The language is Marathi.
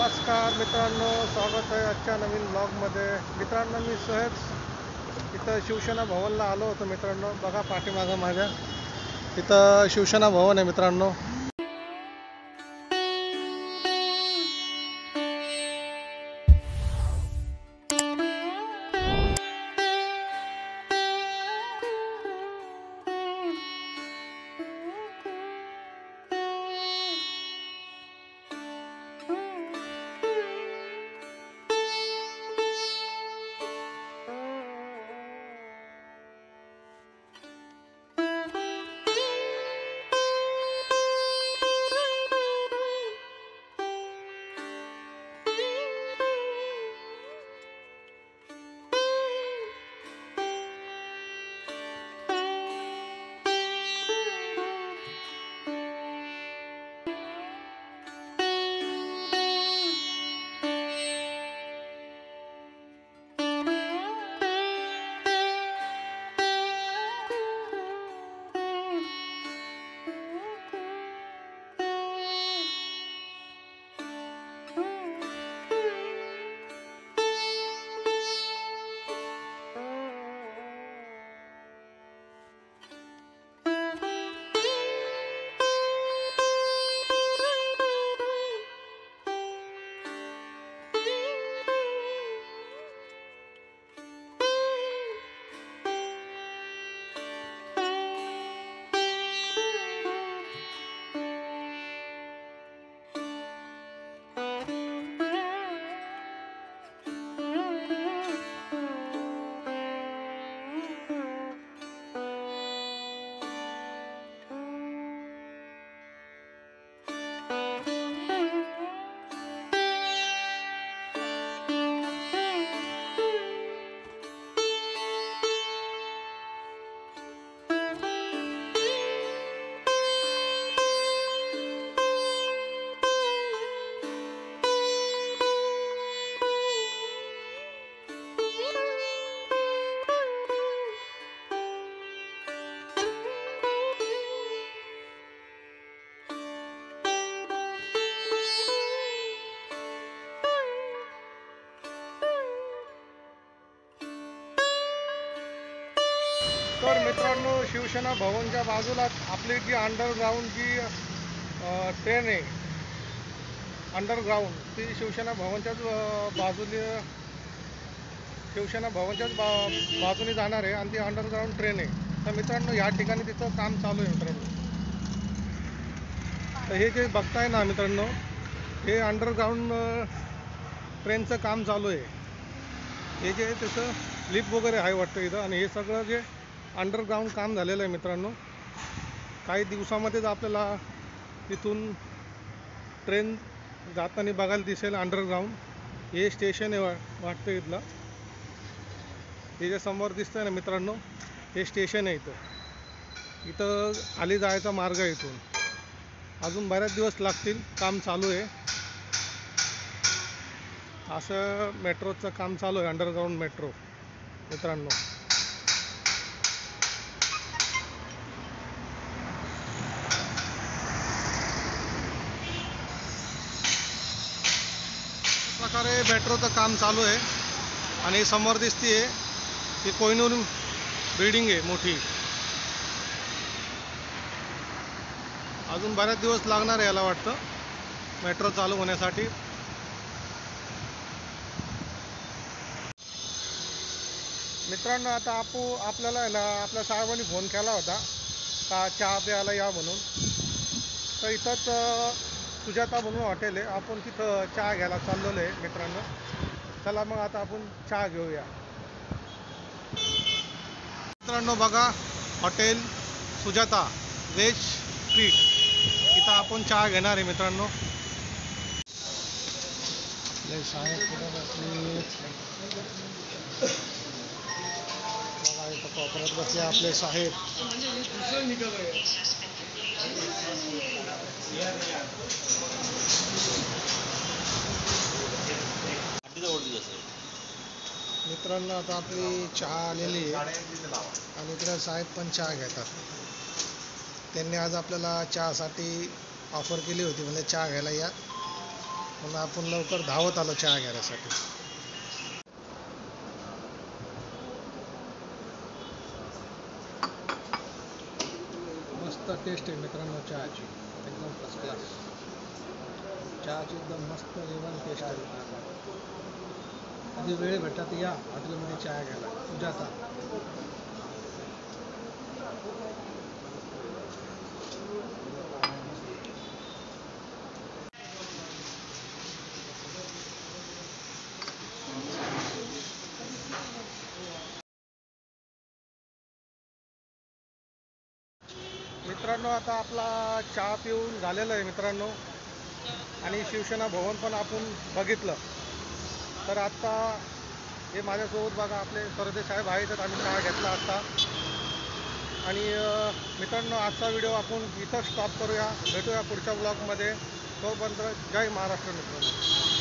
नमस्कार मित्रांनो, स्वागत आहे आजच्या नवीन ब्लॉगमध्ये. मित्रांनो, मी सहज इथं शिवसेना भवनला आलो होतो. मित्रांनो बघा पाठीमागं माझ्या इथं शिवसेना भवन आहे मित्रांनो. तर मित्रांनो, शिवसेना भवनच्या बाजूला आपली जी अंडरग्राऊंड जी ट्रेन आहे, अंडरग्राऊंड ती शिवसेना भवनच्याच बाजूने जाणार आहे आणि ती अंडरग्राऊंड ट्रेन आहे. तर मित्रांनो, या ठिकाणी तिचं काम चालू आहे मित्रांनो. तर हे जे बघताय ना मित्रांनो, हे अंडरग्राऊंड ट्रेनचं काम चालू आहे. हे जे त्याचं लिफ्ट वगैरे आहे वाटतं इथं, आणि हे सगळं जे अंडरग्राऊंड काम झालेलं आहे मित्रांनो. काही दिवसामध्येच आपल्याला तिथून ट्रेन जाताना बघायला दिसेल अंडरग्राऊंड. हे स्टेशन आहे वाटतं इथलं. हे जे समोर दिसतंय ना मित्रांनो, हे स्टेशन आहे. इथं खाली जायचा मार्ग आहे. इथून अजून बऱ्याच दिवस लागतील, काम चालू आहे. असं मेट्रोचं काम चालू आहे, अंडरग्राऊंड मेट्रो मित्रांनो. प्रकारे मेट्रोचं काम चालू आहे. आणि समोर दिसतीये ही कोहिनूर बिल्डिंग आहे मोठी. अजून बऱ्याच दिवस लागणार आहे याला वाटतं मेट्रो चालू होण्यासाठी. मित्रांनो, आता आपल्याला आहे ना, आपल्या साहेबांनी फोन केला होता का चहा प्यायला या म्हणून. तर इथंच सुजाता म्हणून हॉटेल आहे, आपण तिथं चहा घ्यायला चाललेलो आहे मित्रांनो. चला मग आता आपण चहा घेऊया. मित्रांनो बघा, हॉटेल सुजाता वेज स्ट्रीट, इथं आपण चहा घेणार आहे मित्रांनो. आपले साहेब कुठं बसले बघा, इथं कोपऱ्यात बसले आपले साहेब. मित्रांनो, आता आपली चहा आलेली आहे आणि इकडे साहेब पण चहा घेतात. त्यांनी आज आपल्याला चहासाठी ऑफर केली होती, म्हणजे चहा घ्यायला या. म्हणून आपण लवकर धावत आलो चहा घेण्यासाठी. मस्त टेस्ट आहे मित्रांनो चहाची, एकदम फर्स्ट क्लास. चहाची एकदम मस्त जेवण टेस्ट आहे मित्रांनो. कधी वेळ भेटतात या हॉटेलमध्ये चहा घ्यायला. सुजाता. मित्रांनो आता आपला चहा पिऊन झालेला आहे मित्रांनो, आणि शिवसेना भवन पण आपण बघितलं. तर आत्ता हे माझ्यासोबत बघा आपले सरदे साहेब आहेत, आम्ही चहा घेतला आत्ता. आणि मित्रांनो आजचा व्हिडिओ आपण इथं स्टॉप करूया. भेटूया पुढच्या ब्लॉगमध्ये. तोपर्यंत जय महाराष्ट्र मित्रांनो.